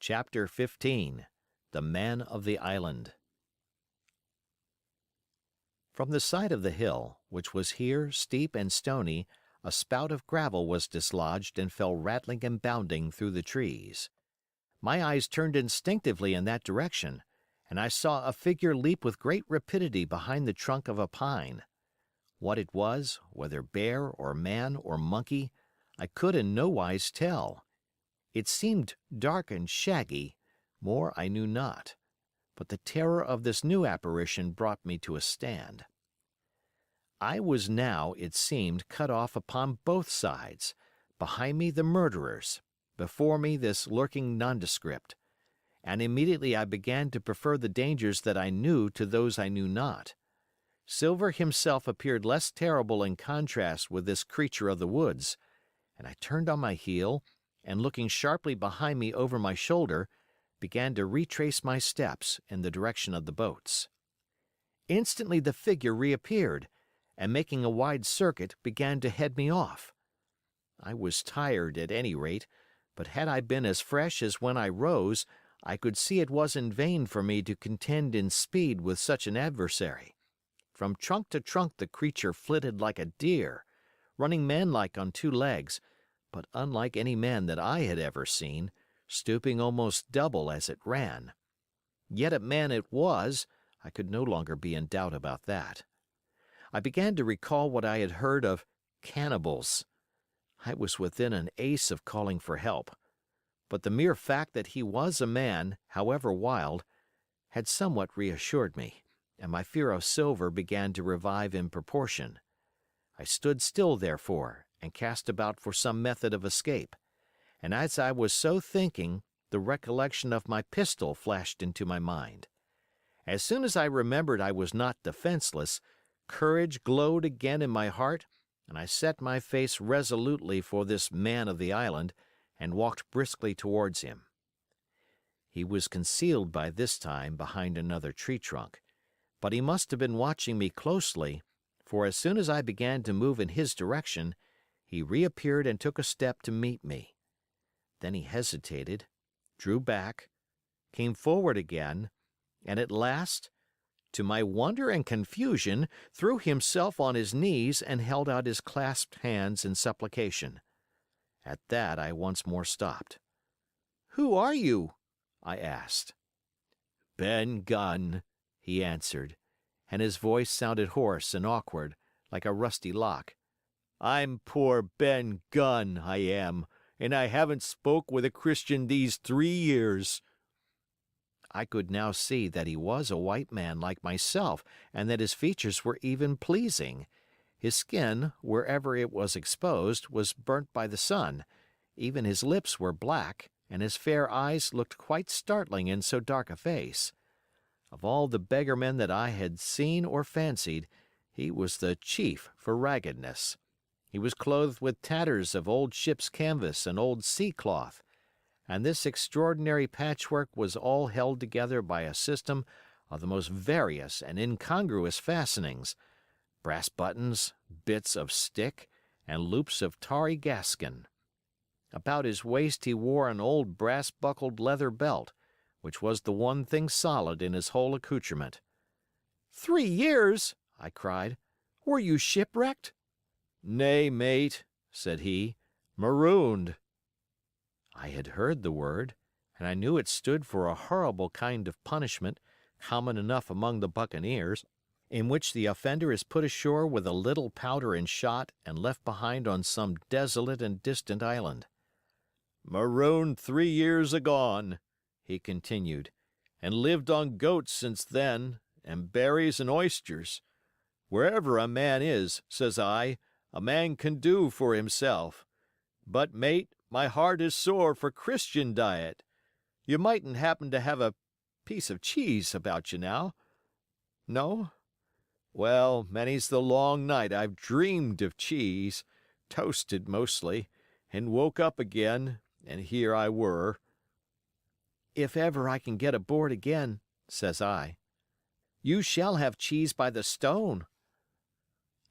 Chapter 15. The Man of the Island. From the side of the hill, which was here steep and stony, a spout of gravel was dislodged and fell rattling and bounding through the trees. My eyes turned instinctively in that direction, and I saw a figure leap with great rapidity behind the trunk of a pine. What it was, whether bear or man or monkey, I could in no wise tell. It seemed dark and shaggy, more I knew not, but the terror of this new apparition brought me to a stand. I was now, it seemed, cut off upon both sides, behind me the murderers, before me this lurking nondescript, and immediately I began to prefer the dangers that I knew to those I knew not. Silver himself appeared less terrible in contrast with this creature of the woods, and I turned on my heel, and looking sharply behind me over my shoulder, began to retrace my steps in the direction of the boats. Instantly the figure reappeared, and making a wide circuit, began to head me off. I was tired at any rate, but had I been as fresh as when I rose, I could see it was in vain for me to contend in speed with such an adversary. From trunk to trunk the creature flitted like a deer, running manlike on two legs, but unlike any man that I had ever seen, stooping almost double as it ran. Yet a man it was, I could no longer be in doubt about that. I began to recall what I had heard of cannibals. I was within an ace of calling for help, but the mere fact that he was a man, however wild, had somewhat reassured me, and my fear of Silver began to revive in proportion. I stood still, therefore, and cast about for some method of escape, and as I was so thinking, the recollection of my pistol flashed into my mind. As soon as I remembered I was not defenseless, courage glowed again in my heart, and I set my face resolutely for this man of the island, and walked briskly towards him. He was concealed by this time behind another tree trunk, but he must have been watching me closely, for as soon as I began to move in his direction, he reappeared and took a step to meet me. Then he hesitated, drew back, came forward again, and at last, to my wonder and confusion, threw himself on his knees and held out his clasped hands in supplication. At that I once more stopped. "Who are you?" I asked. "Ben Gunn," he answered, and his voice sounded hoarse and awkward, like a rusty lock. "I'm poor Ben Gunn, I am, and I haven't spoke with a Christian these 3 years." I could now see that he was a white man like myself and that his features were even pleasing. His skin, wherever it was exposed, was burnt by the sun, even his lips were black, and his fair eyes looked quite startling in so dark a face. Of all the beggarmen that I had seen or fancied, he was the chief for raggedness. He was clothed with tatters of old ship's canvas and old sea cloth, and this extraordinary patchwork was all held together by a system of the most various and incongruous fastenings, brass buttons, bits of stick, and loops of tarry gaskin. About his waist he wore an old brass-buckled leather belt, which was the one thing solid in his whole accoutrement. 3 years!" I cried. "Were you shipwrecked?" "Nay, mate," said he, "marooned." I had heard the word, and I knew it stood for a horrible kind of punishment, common enough among the buccaneers, in which the offender is put ashore with a little powder and shot and left behind on some desolate and distant island. "Marooned 3 years agone," he continued, "and lived on goats since then, and berries and oysters. Wherever a man is, says I, a man can do for himself. But, mate, my heart is sore for Christian diet. You mightn't happen to have a piece of cheese about you now? No? Well, many's the long night I've dreamed of cheese, toasted mostly, and woke up again, and here I were." "If ever I can get aboard again," says I, "you shall have cheese by the stone."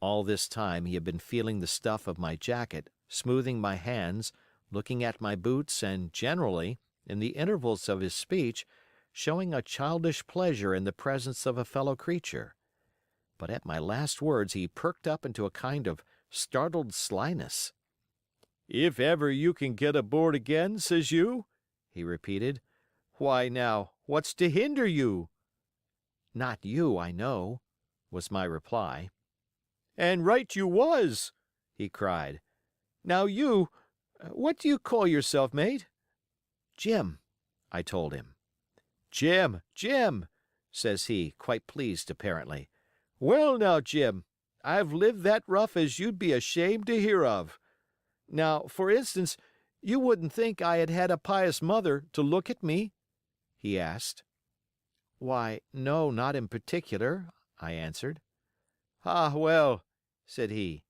All this time he had been feeling the stuff of my jacket, smoothing my hands, looking at my boots, and generally, in the intervals of his speech, showing a childish pleasure in the presence of a fellow creature. But at my last words he perked up into a kind of startled slyness. "If ever you can get aboard again, says you?" he repeated. "Why now, what's to hinder you?" "Not you, I know," was my reply. "And right you was," he cried. "Now what do you call yourself, mate?" "Jim," I told him. "Jim, Jim," says he, quite pleased apparently. "Well now, Jim, I've lived that rough as you'd be ashamed to hear of. Now, for instance, you wouldn't think I had had a pious mother to look at me?" he asked. "Why, no, not in particular," I answered. "Ah, well," said he,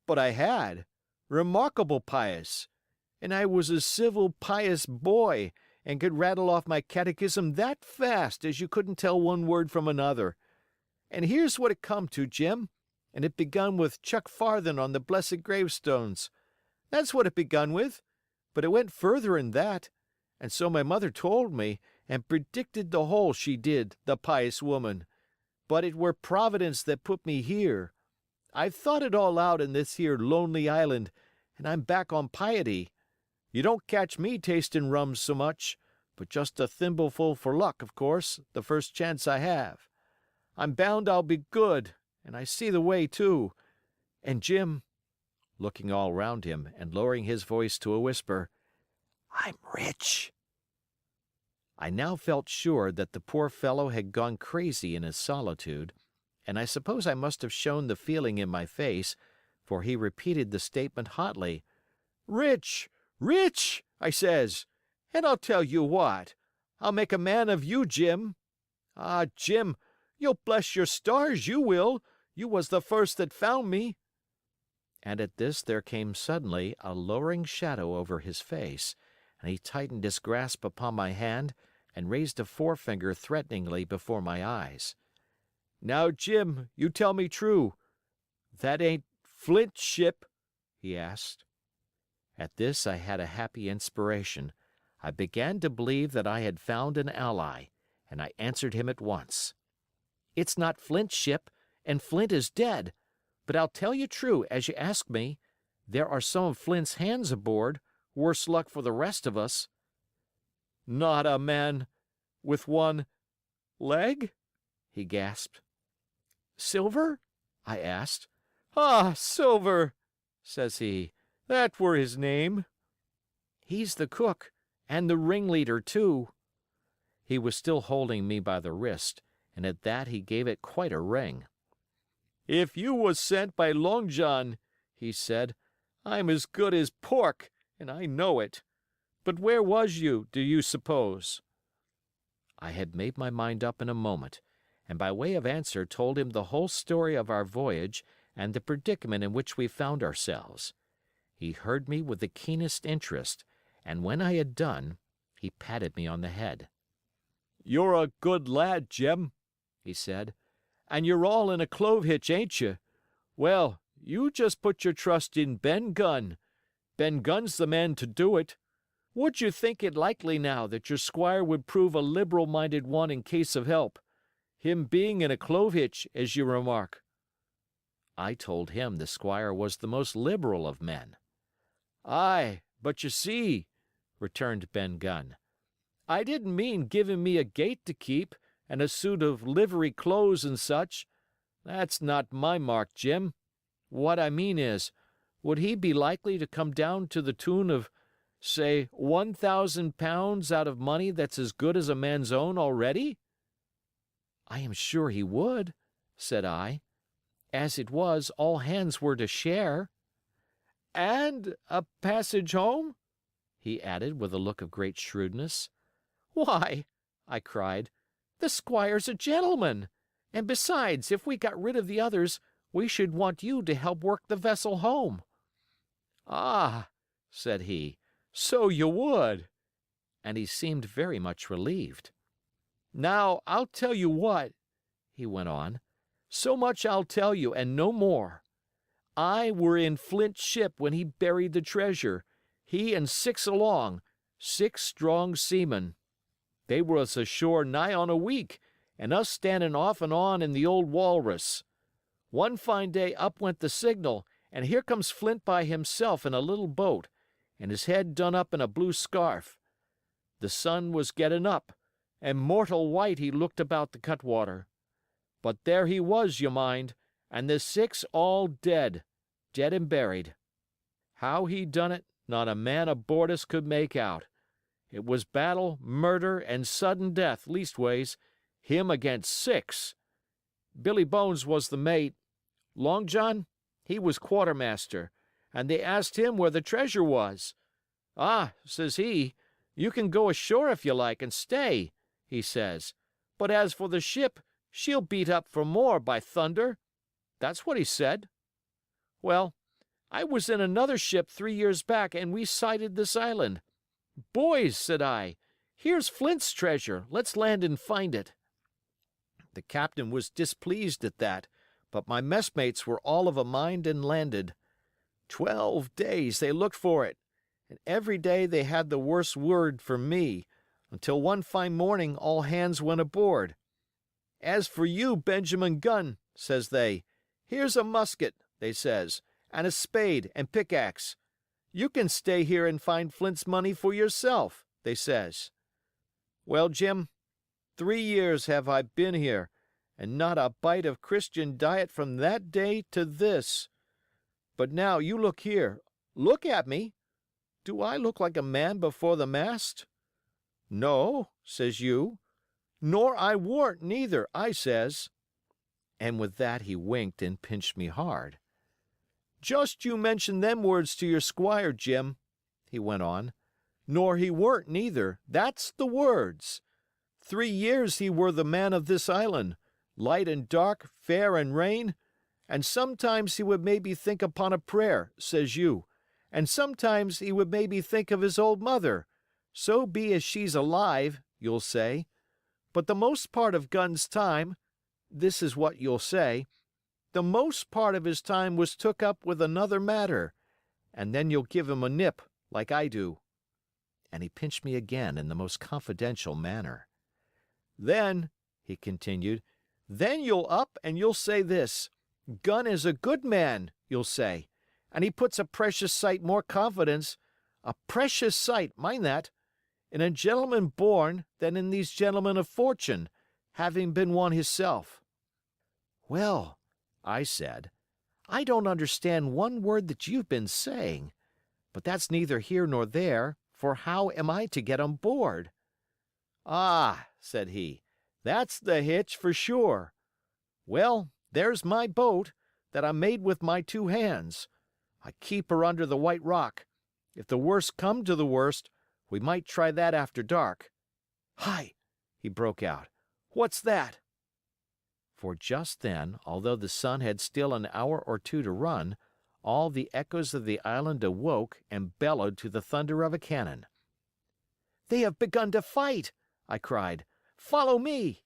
"but I had. Remarkable pious. And I was a civil, pious boy, and could rattle off my catechism that fast as you couldn't tell one word from another. And here's what it come to, Jim, and it begun with Chuck Farthen on the blessed gravestones. That's what it begun with, but it went further'n that, and so my mother told me, and predicted the whole, she did, the pious woman. But it were Providence that put me here. I've thought it all out in this here lonely island, and I'm back on piety. You don't catch me tasting rum so much, but just a thimbleful for luck, of course, the first chance I have. I'm bound I'll be good, and I see the way, too. And Jim," looking all round him and lowering his voice to a whisper, "I'm rich." I now felt sure that the poor fellow had gone crazy in his solitude, and I suppose I must have shown the feeling in my face, for he repeated the statement hotly. "Rich, rich," I says, "and I'll tell you what, I'll make a man of you, Jim. Ah, Jim, you'll bless your stars, you will. You was the first that found me." And at this there came suddenly a lowering shadow over his face, and he tightened his grasp upon my hand and raised a forefinger threateningly before my eyes. "Now, Jim, you tell me true. That ain't Flint's ship?" he asked. At this I had a happy inspiration. I began to believe that I had found an ally, and I answered him at once. "It's not Flint's ship, and Flint is dead. But I'll tell you true, as you ask me. There are some of Flint's hands aboard, worse luck for the rest of us." "Not a man with one leg?" he gasped. "Silver?" I asked. "Ah, Silver," says he. "That were his name." "He's the cook, and the ringleader, too." He was still holding me by the wrist, and at that he gave it quite a wring. "If you was sent by Long John," he said, "I'm as good as pork, and I know it. But where was you, do you suppose?" I had made my mind up in a moment, and by way of answer told him the whole story of our voyage and the predicament in which we found ourselves. He heard me with the keenest interest, and when I had done, he patted me on the head. "You're a good lad, Jim," he said, "and you're all in a clove hitch, ain't you? Well, you just put your trust in Ben Gunn. Ben Gunn's the man to do it. Would you think it likely now that your squire would prove a liberal-minded one in case of help, him being in a clove hitch, as you remark?" I told him the squire was the most liberal of men. "Aye, but you see," returned Ben Gunn, "I didn't mean giving me a gate to keep, and a suit of livery clothes and such. That's not my mark, Jim. What I mean is, would he be likely to come down to the tune of, say, £1,000 out of money that's as good as a man's own already?" "I am sure he would," said I. "As it was, all hands were to share." "And a passage home?" he added with a look of great shrewdness. "Why," I cried, "the squire's a gentleman, and besides, if we got rid of the others, we should want you to help work the vessel home." "Ah," said he, "so you would." And he seemed very much relieved. "Now, I'll tell you what," he went on, "so much I'll tell you, and no more. I were in Flint's ship when he buried the treasure, he and 6 along, 6 strong seamen. They was ashore nigh on a week, and us standing off and on in the old Walrus. One fine day up went the signal, and here comes Flint by himself in a little boat, and his head done up in a blue scarf. The sun was getting up, and mortal white he looked about the cutwater. But there he was, you mind, and the 6 all dead, dead and buried. How he done it, not a man aboard us could make out. It was battle, murder, and sudden death, leastways, him against 6. Billy Bones was the mate. Long John, he was quartermaster, and they asked him where the treasure was. Ah, says he, you can go ashore if you like and stay, he says. But as for the ship, she'll beat up for more, by thunder. That's what he said. Well, I was in another ship 3 years back, and we sighted this island. Boys, said I, here's Flint's treasure. Let's land and find it. The captain was displeased at that, but my messmates were all of a mind and landed. 12 days they looked for it, and every day they had the worst word for me, until one fine morning all hands went aboard. As for you, Benjamin Gunn, says they, here's a musket, they says, and a spade and pickaxe. You can stay here and find Flint's money for yourself, they says. Well, Jim, 3 years have I been here, and not a bite of Christian diet from that day to this. But now you look here. Look at me. Do I look like a man before the mast? No, says you. Nor I warn't neither, I says. And with that he winked and pinched me hard. Just you mention them words to your squire, Jim, he went on. Nor he weren't neither, that's the words. 3 years he were the man of this island, light and dark, fair and rain, and sometimes he would maybe think upon a prayer, says you, and sometimes he would maybe think of his old mother, so be as she's alive, you'll say. But the most part of Gunn's time, this is what you'll say, the most part of his time was took up with another matter, and then you'll give him a nip, like I do. And he pinched me again in the most confidential manner. Then, he continued, then you'll up and you'll say this, Gunn is a good man, you'll say, and he puts a precious sight more confidence, a precious sight, mind that, in a gentleman born than in these gentlemen of fortune, having been one hisself. Well, I said, I don't understand one word that you've been saying, but that's neither here nor there, for how am I to get on board? Ah, said he, that's the hitch for sure. Well, there's my boat, that I made with my 2 hands. I keep her under the White Rock. If the worst come to the worst, we might try that after dark. Hi! He broke out. What's that? For just then, although the sun had still an hour or 2 to run, all the echoes of the island awoke and bellowed to the thunder of a cannon. They have begun to fight, I cried. Follow me!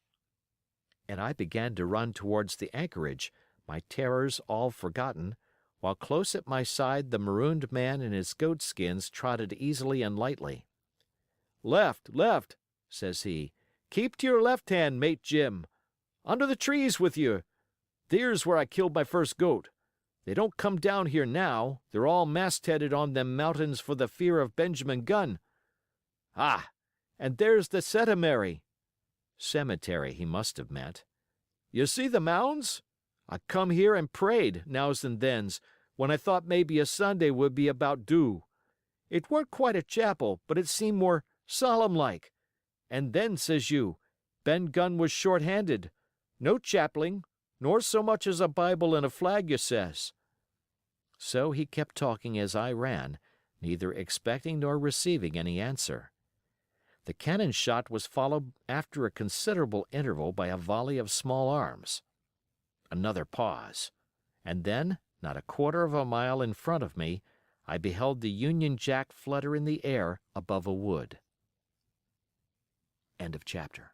And I began to run towards the anchorage, my terrors all forgotten, while close at my side the marooned man in his goatskins trotted easily and lightly. Left, left, says he. Keep to your left hand, mate Jim. Under the trees with you. There's where I killed my first goat. They don't come down here now. They're all mastheaded on them mountains for the fear of Benjamin Gunn. Ah, and there's the cemetery. Cemetery he must have meant. You see the mounds? I come here and prayed, nows and thens, when I thought maybe a Sunday would be about due. It weren't quite a chapel, but it seemed more solemn-like. And then, says you, Ben Gunn was short-handed. No chapeling, nor so much as a Bible and a flag, you says. So he kept talking as I ran, neither expecting nor receiving any answer. The cannon shot was followed after a considerable interval by a volley of small arms. Another pause, and then, not a quarter of a mile in front of me, I beheld the Union Jack flutter in the air above a wood. End of chapter.